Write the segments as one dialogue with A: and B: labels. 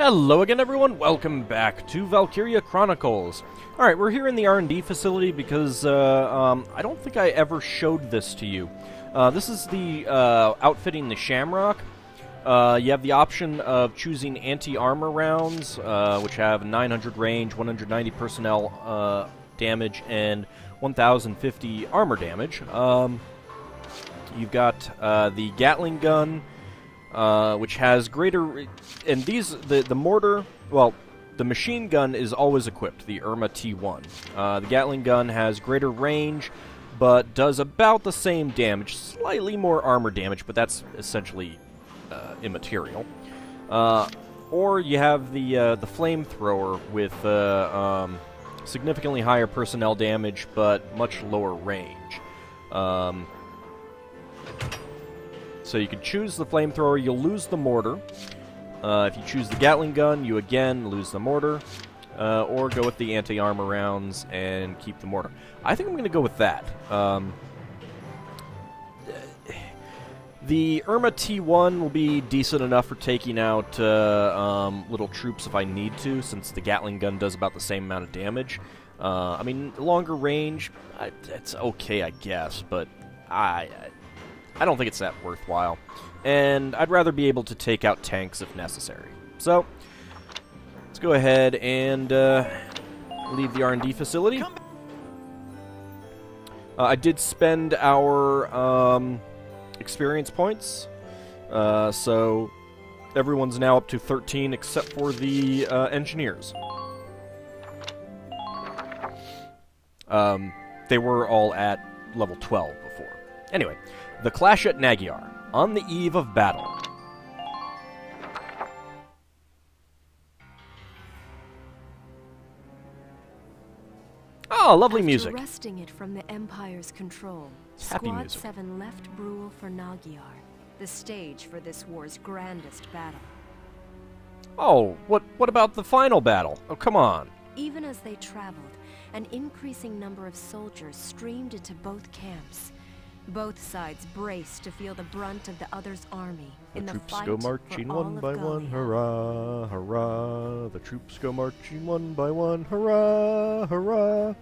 A: Hello again, everyone. Welcome back to Valkyria Chronicles. Alright, we're here in the R&D facility because I don't think I ever showed this to you. This is the outfitting the Shamrock. You have the option of choosing anti-armor rounds, which have 900 range, 190 personnel damage, and 1050 armor damage. You've got the Gatling gun, which has greater, and the mortar, well, the machine gun is always equipped, the Irma T1. The Gatling gun has greater range, but does about the same damage, slightly more armor damage, but that's essentially immaterial. Or you have the flamethrower with significantly higher personnel damage, but much lower range. So you can choose the flamethrower, you'll lose the mortar. If you choose the Gatling gun, you again lose the mortar. Or go with the anti-armor rounds and keep the mortar. I think I'm going to go with that. The Irma T1 will be decent enough for taking out little troops if I need to, since the Gatling gun does about the same amount of damage. I mean, longer range, it's okay, I guess, but I don't think it's that worthwhile. And I'd rather be able to take out tanks if necessary. So, let's go ahead and leave the R&D facility. I did spend our experience points, so everyone's now up to 13 except for the engineers. They were all at level 12 before. Anyway, the clash at Magyar, on the eve of battle. Oh, lovely music.
B: After wresting it from the Empire's control,
A: Happy
B: Squad
A: music.
B: 7 left Brule for Magyar, the stage for this war's grandest battle.
A: Oh, what about the final battle? Oh, come on.
B: Even as they traveled, an increasing number of soldiers streamed into both camps. Both sides braced to feel the brunt of the other's army in the
A: troops
B: fight
A: go marching
B: for all
A: one
B: of
A: by one,
B: Gallia.
A: hurrah, hurrah. The troops go marching one by one, hurrah, hurrah.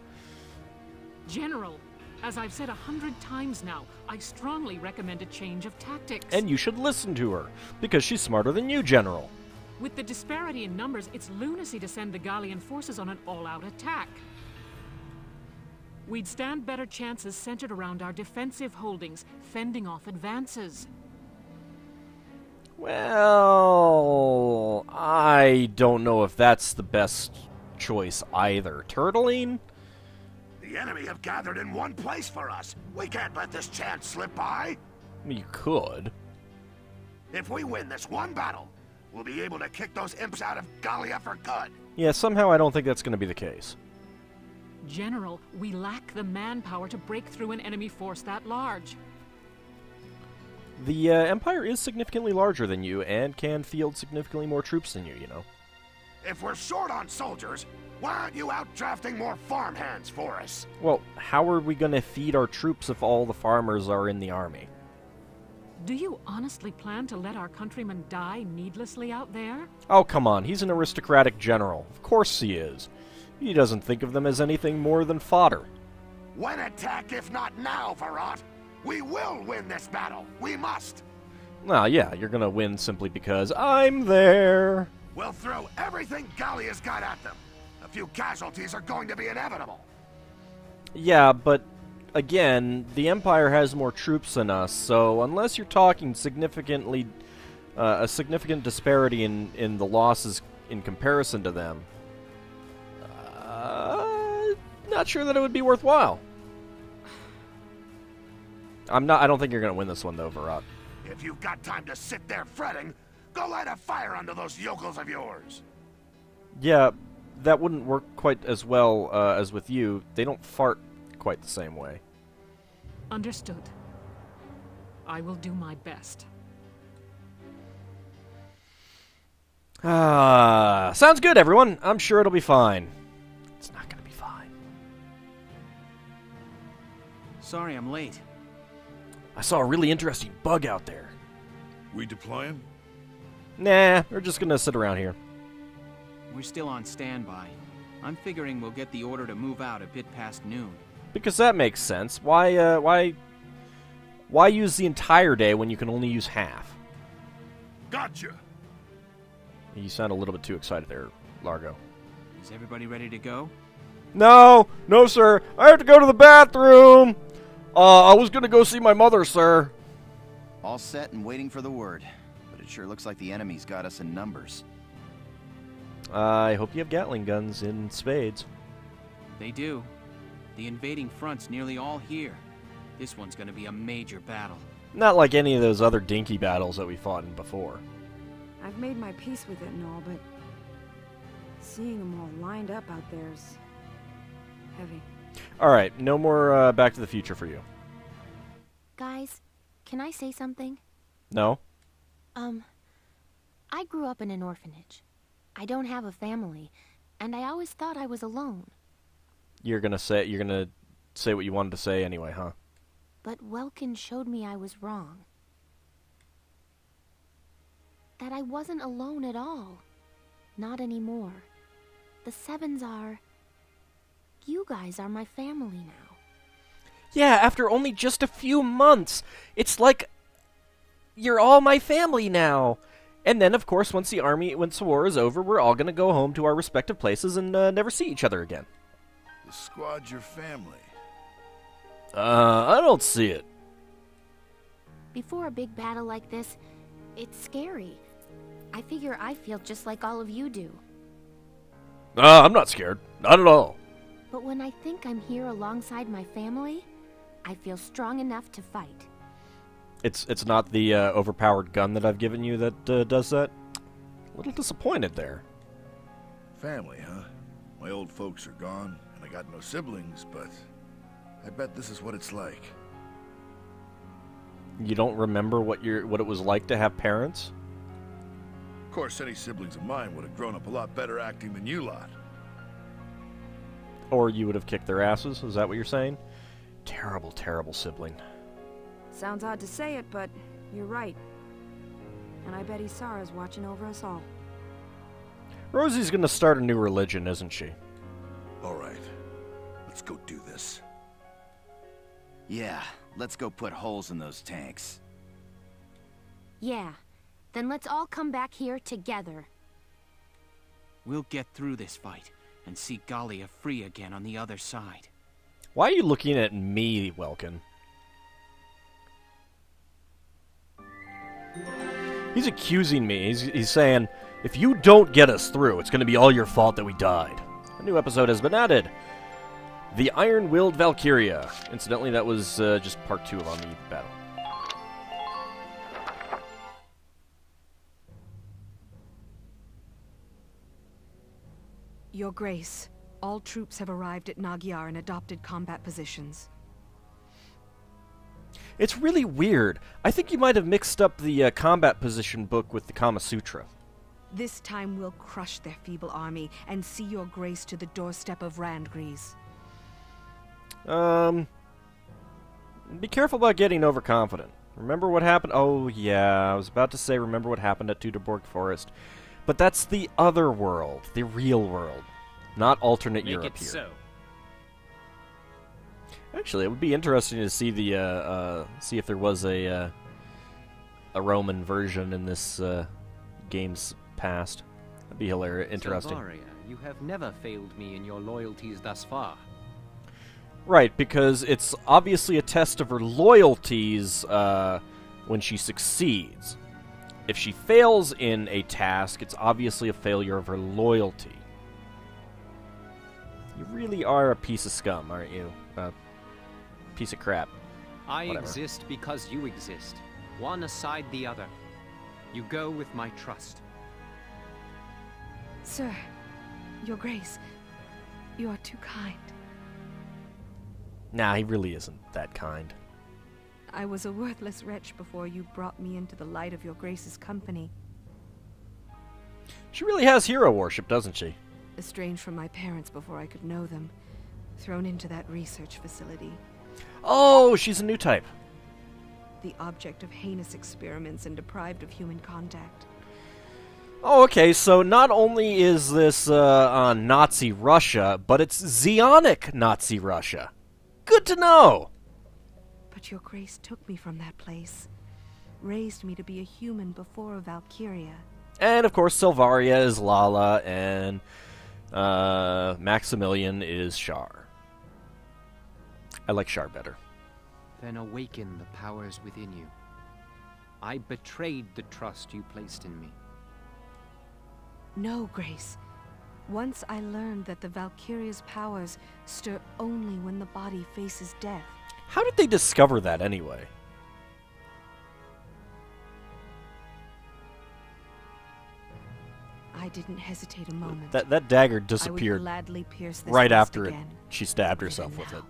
C: General, as I've said 100 times now, I strongly recommend a change of tactics.
A: And you should listen to her, because she's smarter than you, General.
C: With the disparity in numbers, it's lunacy to send the Gallian forces on an all-out attack. We'd stand better chances centered around our defensive holdings, fending off advances.
A: Well, I don't know if that's the best choice either. Turtling?
D: The enemy have gathered in one place for us. We can't let this chance slip by.
A: You could.
D: If we win this one battle, we'll be able to kick those imps out of Gallia for good.
A: Yeah, somehow I don't think that's going to be the case.
C: General, we lack the manpower to break through an enemy force that large.
A: The Empire is significantly larger than you, and can field significantly more troops than you know.
D: If we're short on soldiers, why aren't you out drafting more farmhands for us?
A: Well, how are we going to feed our troops if all the farmers are in the army?
C: Do you honestly plan to let our countrymen die needlessly out there?
A: Oh, come on, he's an aristocratic general. Of course he is. He doesn't think of them as anything more than fodder.
D: When attack, if not now, Varrot? We will win this battle. We must.
A: Well, yeah, you're going to win simply because I'm there.
D: We'll throw everything Gallia's got at them. A few casualties are going to be inevitable.
A: Yeah, but again, the Empire has more troops than us, so unless you're talking significantly, a significant disparity in the losses in comparison to them, not sure that it would be worthwhile. I don't think you're going to win this one, though, Varrot.
D: If you've got time to sit there fretting, go light a fire under those yokels of yours.
A: Yeah, that wouldn't work quite as well as with you. They don't fart quite the same way.
C: Understood. I will do my best.
A: Sounds good, everyone. I'm sure it'll be fine. It's not going to be fine.
E: Sorry I'm late.
A: I saw a really interesting bug out there.
F: We deploying?
A: Nah, we're just gonna sit around here.
E: We're still on standby. I'm figuring we'll get the order to move out a bit past noon.
A: Because that makes sense. Why use the entire day when you can only use half?
D: Gotcha.
A: You sound a little bit too excited there, Largo.
E: Is everybody ready to go?
A: No, sir. I have to go to the bathroom. I was gonna go see my mother, sir.
F: All set and waiting for the word. But it sure looks like the enemy's got us in numbers.
A: I hope you have Gatling guns in spades.
E: They do. The invading front's nearly all here. This one's gonna be a major battle.
A: Not like any of those other dinky battles that we fought in before.
G: I've made my peace with it and all, but seeing them all lined up out there's heavy.
A: Alright, no more Back to the Future for you.
B: Guys, can I say something?
A: No?
B: I grew up in an orphanage. I don't have a family, and I always thought I was alone.
A: You're gonna say what you wanted to say anyway, huh?
B: But Welkin showed me I was wrong. That I wasn't alone at all. Not anymore. The Sevens are... You guys are my family now.
A: Yeah, after only just a few months. It's like... You're all my family now. And then, of course, once the war is over, we're all gonna go home to our respective places and never see each other again.
D: The squad's your family.
A: I don't see it.
B: Before a big battle like this, it's scary. I figure I feel just like all of you do.
A: I'm not scared. Not at all.
B: But when I think I'm here alongside my family, I feel strong enough to fight.
A: It's not the overpowered gun that I've given you that does that? A little disappointed there.
D: Family, huh? My old folks are gone, and I got no siblings, but I bet this is what it's like.
A: You don't remember what it was like to have parents?
D: Of course, any siblings of mine would have grown up a lot better acting than you lot.
A: Or you would have kicked their asses? Is that what you're saying? Terrible, terrible sibling.
G: Sounds odd to say it, but you're right. And I bet Isara's watching over us all.
A: Rosie's gonna start a new religion, isn't she?
D: All right, let's go do this.
F: Yeah, let's go put holes in those tanks.
B: Yeah, then let's all come back here together.
E: We'll get through this fight and see Gallia free again on the other side.
A: Why are you looking at me, Welkin? He's accusing me. He's saying, if you don't get us through, it's going to be all your fault that we died. A new episode has been added. The Iron-Willed Valkyria. Incidentally, that was just part 2 of the battle.
H: Your Grace, all troops have arrived at Nagyar and adopted combat positions.
A: It's really weird. I think you might have mixed up the combat position book with the Kama Sutra.
H: This time we'll crush their feeble army and see your Grace to the doorstep of Randgries.
A: Be careful about getting overconfident. Remember what happened? Oh, yeah, I was about to say remember what happened at Teutoburg Forest. But that's the other world, the real world, not alternate Europe here.
I: So.
A: Actually, it would be interesting to see see if there was a Roman version in this game's past. That'd be hilarious, interesting.
I: Valkyria, you have never failed me in your loyalties thus far.
A: Right, because it's obviously a test of her loyalties when she succeeds. If she fails in a task, it's obviously a failure of her loyalty. You really are a piece of scum, aren't you? Piece of crap.
I: I
A: Whatever.
I: exist because you exist. One aside the other. You go with my trust.
H: Sir, Your Grace, you are too kind.
A: Nah, he really isn't that kind.
H: I was a worthless wretch before you brought me into the light of Your Grace's company.
A: She really has hero worship, doesn't she?
H: Estranged from my parents before I could know them. Thrown into that research facility.
A: Oh, she's a new type.
H: The object of heinous experiments and deprived of human contact.
A: Oh, okay, so not only is this Nazi Russia, but it's Zionic Nazi Russia. Good to know!
H: But your grace took me from that place. Raised me to be a human before a Valkyria.
A: And, of course, Selvaria is Lala, and Maximilian is Shar. I like Shar better.
I: Then awaken the powers within you. I betrayed the trust you placed in me.
H: No, Grace. Once I learned that the Valkyria's powers stir only when the body faces death.
A: How did they discover that, anyway?
H: I didn't hesitate a moment.
A: That dagger
H: I would
A: disappeared
H: gladly pierce this
A: right
H: breast
A: after
H: again,
A: she stabbed
H: even
A: herself with
H: now.
A: it.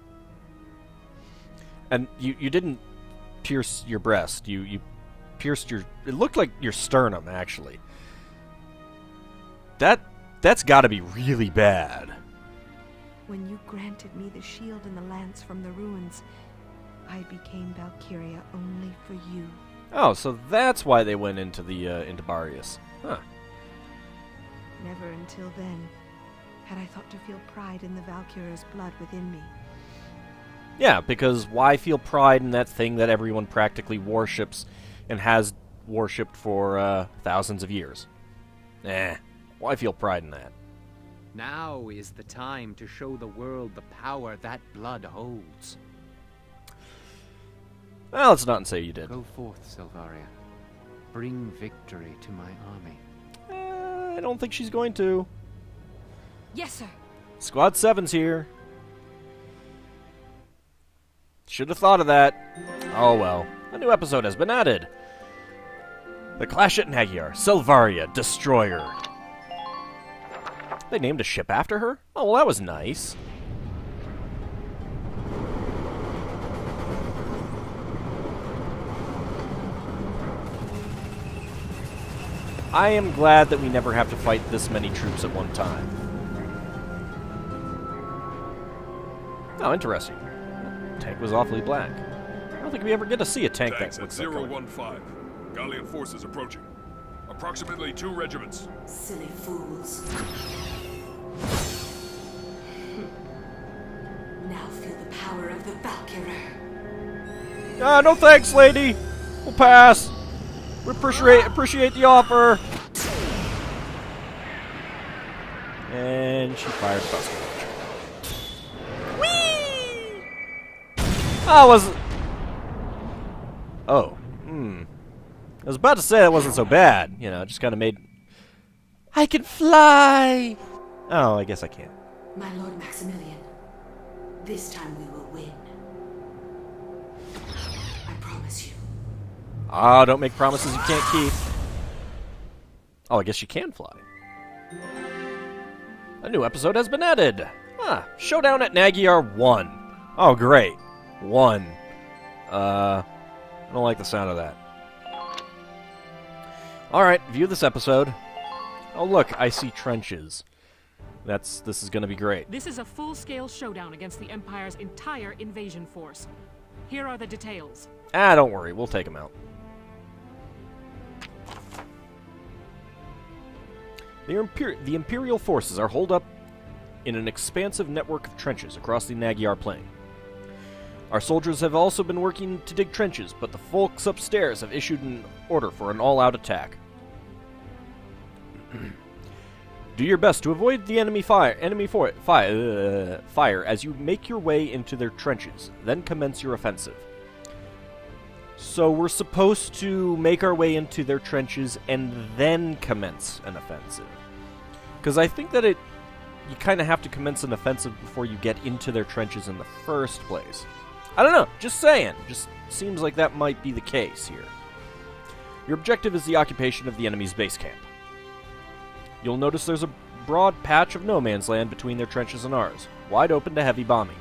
A: And you didn't pierce your breast. You pierced your... It looked like your sternum, actually. That's gotta be really bad.
H: When you granted me the shield and the lance from the ruins, I became Valkyria only for you.
A: Oh, so that's why they went into into Barius. Huh.
H: Never until then had I thought to feel pride in the Valkyria's blood within me.
A: Yeah, because why feel pride in that thing that everyone practically worships and has worshipped for thousands of years? Why feel pride in that?
I: Now is the time to show the world the power that blood holds.
A: Well, let's not say you did.
I: Go forth, Selvaria. Bring victory to my army.
A: I don't think she's going to.
G: Yes, sir.
A: Squad 7's here. Should have thought of that. Oh well. A new episode has been added. The Clash at Magyar. Selvaria, Destroyer. They named a ship after her? Oh, well, that was nice. I am glad that we never have to fight this many troops at one time. Oh, interesting. Tank was awfully black. I don't think we ever get to see a tank
J: Tanks
A: that
J: at
A: looks that color.
J: 015. Gallian forces approaching. Approximately 2 regiments.
K: Silly fools. Now feel the power of the Valkyria.
A: Ah, no thanks, lady. We'll pass. We appreciate the offer. And she fired a buster launcher. Whee! Oh, was... Oh. I was about to say that wasn't so bad. You know, it just kind of made... I can fly! Oh, I guess I can't.
K: My Lord Maximilian, this time we will win. I promise you.
A: Ah, don't make promises you can't keep. Oh, I guess you can fly. A new episode has been added. Showdown at Magyar 1. Oh, great. 1. I don't like the sound of that. Alright, view this episode. Oh, look, I see trenches. This is gonna be great.
C: This is a full-scale showdown against the Empire's entire invasion force. Here are the details.
A: Don't worry, we'll take them out. The Imperial forces are holed up in an expansive network of trenches across the Magyar plain. Our soldiers have also been working to dig trenches, but the folks upstairs have issued an order for an all-out attack. Do your best to avoid the enemy fire as you make your way into their trenches, then commence your offensive. So we're supposed to make our way into their trenches and then commence an offensive. Because I think that you kind of have to commence an offensive before you get into their trenches in the first place. I don't know, just saying. Just seems like that might be the case here. Your objective is the occupation of the enemy's base camp. You'll notice there's a broad patch of no man's land between their trenches and ours, wide open to heavy bombing.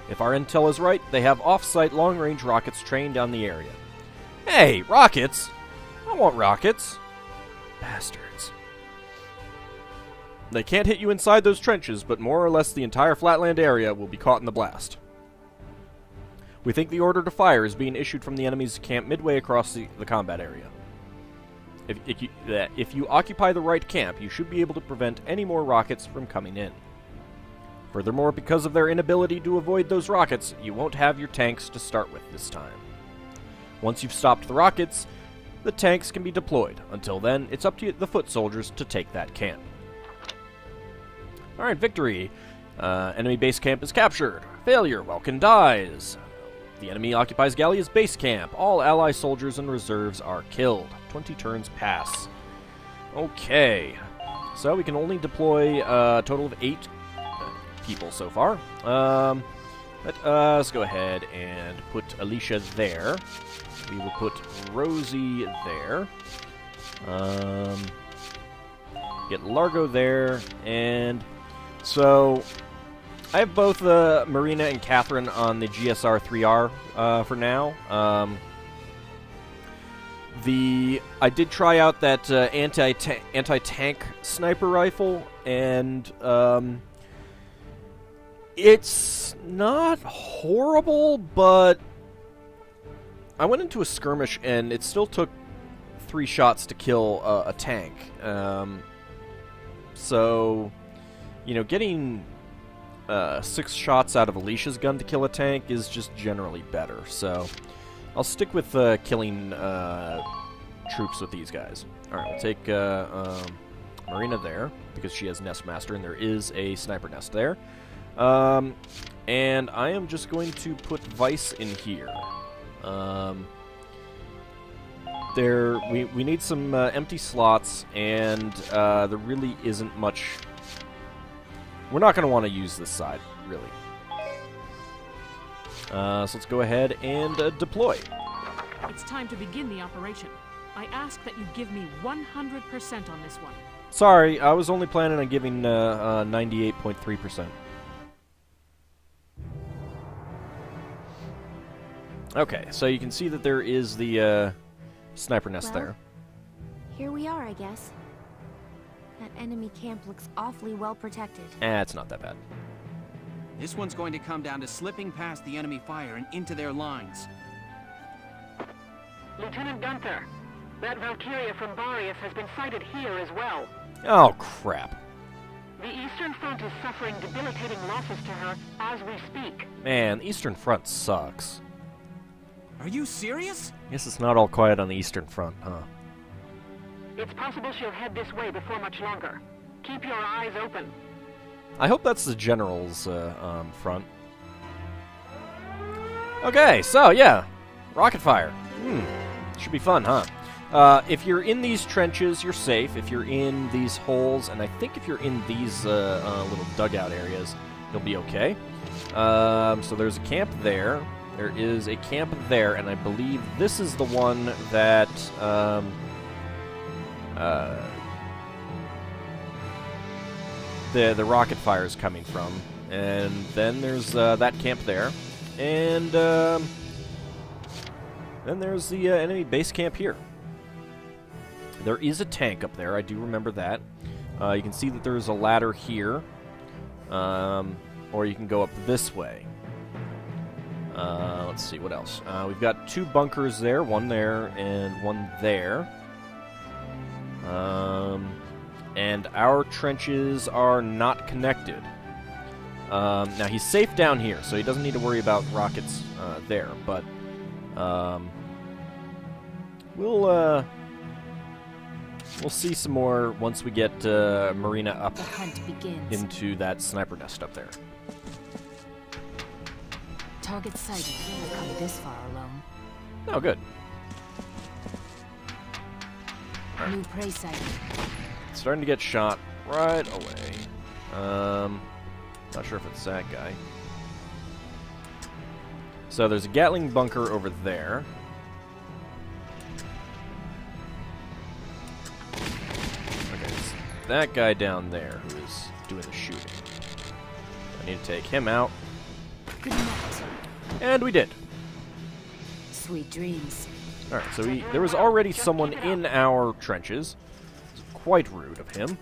A: If our intel is right, they have off-site long-range rockets trained on the area. Hey, rockets! I want rockets. Bastards. They can't hit you inside those trenches, but more or less the entire flatland area will be caught in the blast. We think the order to fire is being issued from the enemy's camp midway across the combat area. If you occupy the right camp, you should be able to prevent any more rockets from coming in. Furthermore, because of their inability to avoid those rockets, you won't have your tanks to start with this time. Once you've stopped the rockets, the tanks can be deployed. Until then, it's up to the foot soldiers to take that camp. Alright, victory. Enemy base camp is captured. Failure. Welkin dies. The enemy occupies Gallia's base camp. All ally soldiers and reserves are killed. 20 turns pass. Okay. So we can only deploy a total of 8 people so far. Let's go ahead and put Alicia there. We will put Rosie there. Get Largo there. And so I have both Marina and Catherine on the GSR 3R for now. I did try out that anti-tank sniper rifle, and it's not horrible, but I went into a skirmish and it still took 3 shots to kill a tank. So, you know, getting 6 shots out of Alicia's gun to kill a tank is just generally better. So, I'll stick with killing troops with these guys. Alright, we'll take Marina there, because she has Nest Master, and there is a sniper nest there. And I am just going to put Vice in here. We need some empty slots, and there really isn't much. We're not going to want to use this side, really. So let's go ahead and deploy.
C: It's time to begin the operation. I ask that you give me 100% on this one.
A: Sorry, I was only planning on giving 98.3%. Okay, so you can see that there is the sniper nest there.
B: Here we are, I guess. That enemy camp looks awfully well protected.
A: It's not that bad.
E: This one's going to come down to slipping past the enemy fire and into their lines.
C: Lieutenant Gunther, that Valkyria from Barrius has been sighted here as well.
A: Oh, crap.
C: The Eastern Front is suffering debilitating losses to her as we speak.
A: Man, the Eastern Front sucks.
E: Are you serious?
A: Guess it's not all quiet on the Eastern Front, huh?
C: It's possible she'll head this way before much longer. Keep your eyes open.
A: I hope that's the General's front. Okay, so yeah, rocket fire. Should be fun, huh? If you're in these trenches, you're safe. If you're in these holes, and I think if you're in these little dugout areas, you'll be okay. So there's a camp there. There is a camp there, and I believe this is the one that the rocket fire is coming from. And then there's that camp there. And then there's the enemy base camp here. There is a tank up there, I do remember that. You can see that there's a ladder here. Or you can go up this way. Let's see, what else? We've got 2 bunkers there, one there and one there. And our trenches are not connected. Now, he's safe down here, so he doesn't need to worry about rockets there, but we'll see some more once we get Marina up
B: The hunt begins.
A: into that sniper nest up there.
B: Target sighted. I've come this far alone.
A: Oh, good.
B: New prey sighted.
A: It's starting to get shot right away. Not sure if it's that guy. So there's a Gatling bunker over there. Okay, it's that guy down there who is doing the shooting. I need to take him out.
B: Good night.
A: And we did.
B: Sweet dreams.
A: Alright, so there was already someone in our trenches. It's quite rude of him.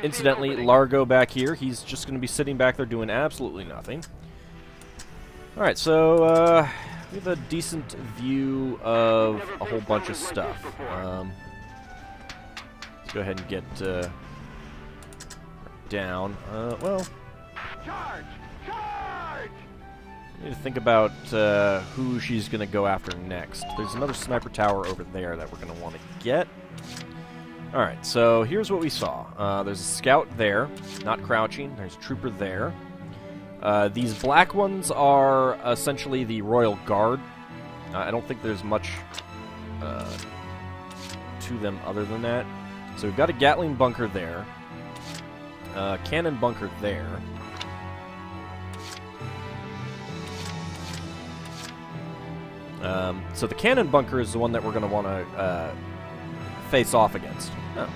A: Incidentally, Largo back here, he's just going to be sitting back there doing absolutely nothing. Alright, so We have a decent view of a whole bunch of stuff. Let's go ahead and get down. Well,
L: Charge! Charge!
A: I need to think about who she's going to go after next. There's another sniper tower over there that we're going to want to get. Alright, so here's what we saw. There's a scout there, not crouching. There's a trooper there. These black ones are essentially the Royal Guard. I don't think there's much to them other than that. So we've got a Gatling bunker there. Cannon bunker there. So the cannon bunker is the one that we're going to want to face off against. Oh.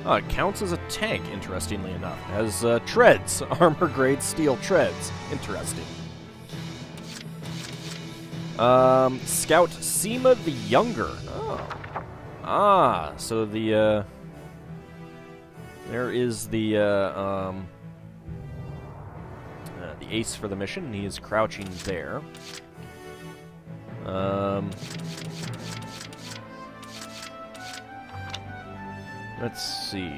A: Oh, it counts as a tank, interestingly enough. It has treads, armor-grade steel treads. Interesting. Scout Seema the Younger. Oh. Ah, so the, there is the ace for the mission. He is crouching there. Let's see.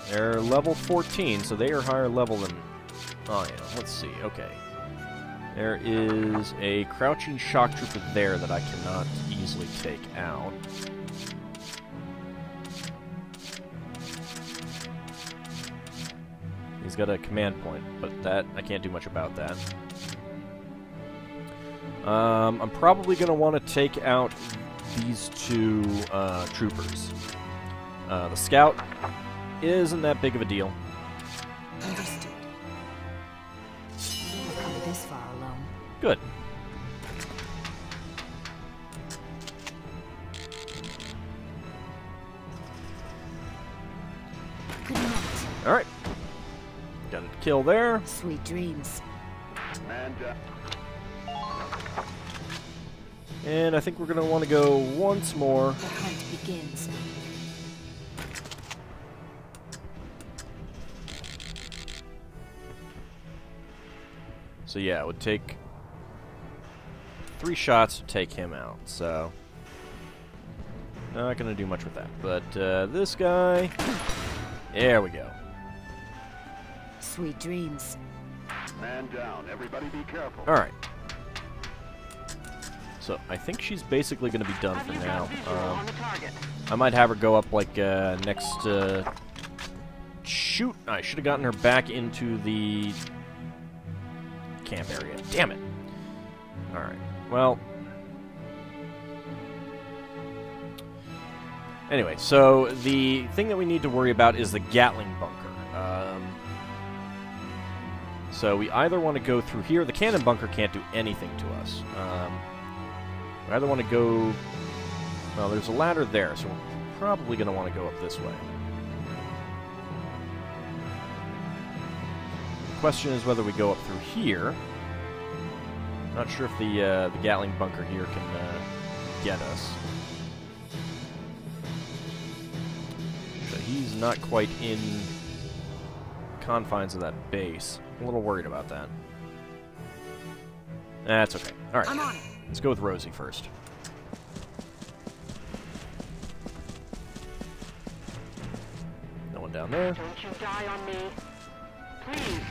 A: They're level 14, so they are higher level than... Oh, yeah. Let's see. Okay. There is a crouching shock trooper there that I cannot easily take out. He's got a command point, but that I can't do much about that. I'm probably going to want to take out these two troopers. The scout isn't that big of a deal.
B: Understood. We've come this far alone.
A: Good.
B: Good night.
A: All right. Got a kill there.
B: Sweet dreams.
A: And I think we're going to want to go once more.
B: The hunt begins.
A: So yeah, it would take 3 shots to take him out, so not gonna do much with that. But this guy, there we go.
B: Sweet dreams.
L: Man down, everybody be careful.
A: All right. So I think she's basically gonna be done for now. I might have her go up like next. Shoot! I should have gotten her back into the camp area. Damn it. Alright. Well. Anyway, so the thing that we need to worry about is the Gatling bunker. So we either want to go through here. The cannon bunker can't do anything to us. We either want to go... Well, there's a ladder there, so we're probably going to want to go up this way. Question is whether we go up through here. Not sure if the Gatling bunker here can get us. But he's not quite in confines of that base. I'm a little worried about that. That's okay. All right,
B: I'm on it.
A: Let's go with Rosie first. No one down there.
L: Don't you die on me. Please.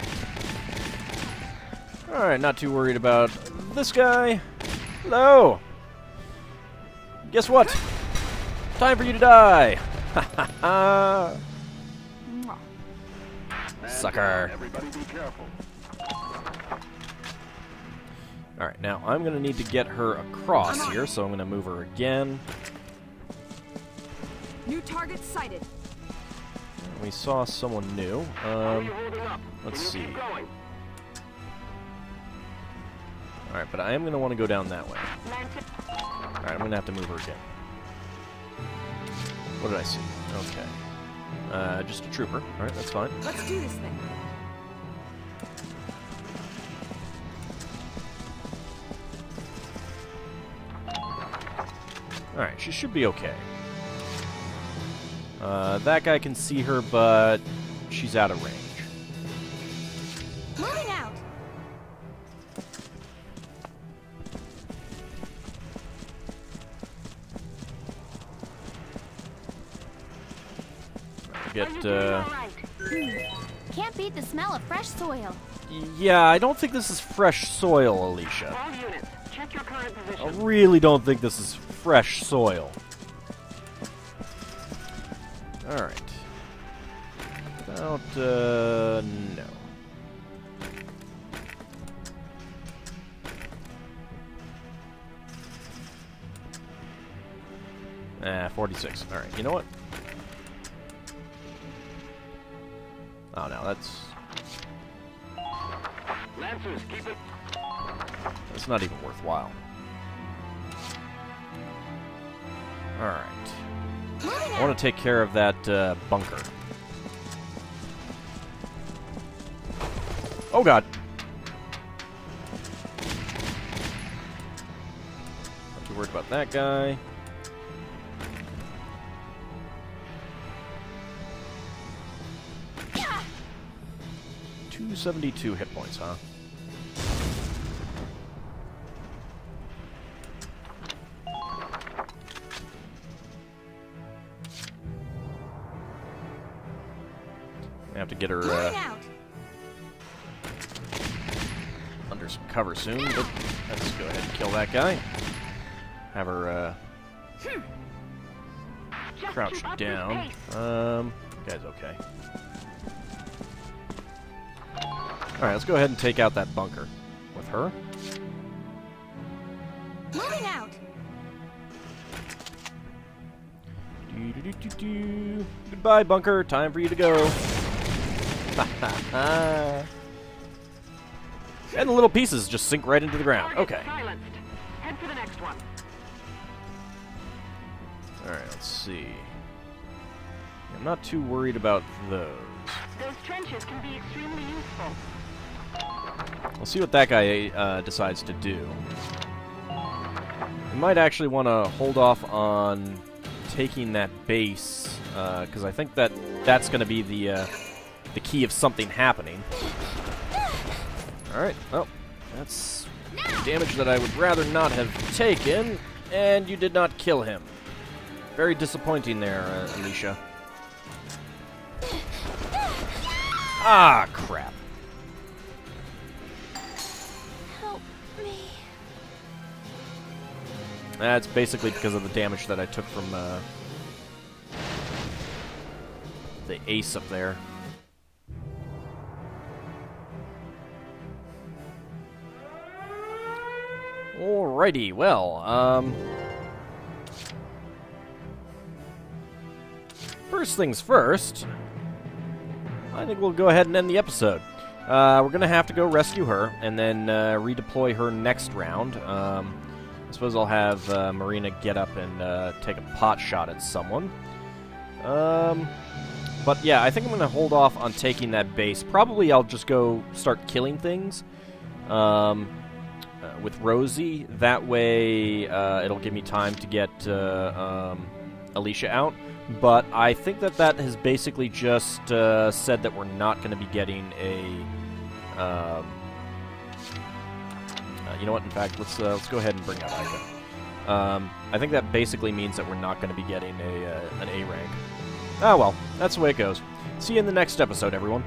A: Alright, not too worried about this guy. Hello! Guess what? Time for you to die! Ha ha ha! Sucker!
L: Everybody be careful.
A: Alright, now I'm gonna need to get her across here, so I'm gonna move her again.
G: New target sighted.
A: We saw someone new. Let's see. Alright, but I am going to want to go down that way. Alright, I'm going to have to move her again. What did I see? Okay. Just a trooper. Alright, that's fine.
G: Let's do this thing.
A: Alright, she should be okay. That guy can see her, but she's out of range.
B: Moving out.
A: get,
M: Can't beat the smell of fresh soil.
A: Yeah, I don't think this is fresh soil, Alicia.
L: All units, check your current
A: I
L: position.
A: really don't think this is fresh soil. Alright. About, no. 46. Alright, you know what? Oh, no, that's...
L: Lancers, keep it.
A: That's not even worthwhile. Alright. I want to take care of that, bunker. Oh, God. Not too worried about that guy.
M: Yeah.
A: 272 hit points, huh? I have to get her under some cover soon, but let's go ahead and kill that guy. Have her crouch down. Guy's okay. Alright, let's go ahead and take out that bunker with her.
M: Moving out.
A: Goodbye, bunker. Time for you to go. And the little pieces just sink right into the ground. Okay.
L: Silenced. Head for the next one.
A: Alright, let's see. I'm not too worried about those.
L: Those trenches can be extremely useful.
A: We'll see what that guy decides to do. We might actually want to hold off on taking that base, because I think that's going to be the key of something happening. Alright, well, that's damage that I would rather not have taken, and you did not kill him. Very disappointing there, Alicia. Ah, crap.
M: Help me.
A: That's basically because of the damage that I took from the ace up there. Alrighty, well, first things first, I think we'll go ahead and end the episode. We're going to have to go rescue her, and then redeploy her next round. I suppose I'll have Marina get up and take a pot shot at someone. But yeah, I think I'm going to hold off on taking that base. Probably I'll just go start killing things with Rosie. That way it'll give me time to get Alicia out. But I think that has basically just said that we're not going to be getting a... you know what? In fact, let's go ahead and bring out Ica. I think that basically means that we're not going to be getting an A rank. Ah, well, that's the way it goes. See you in the next episode, everyone.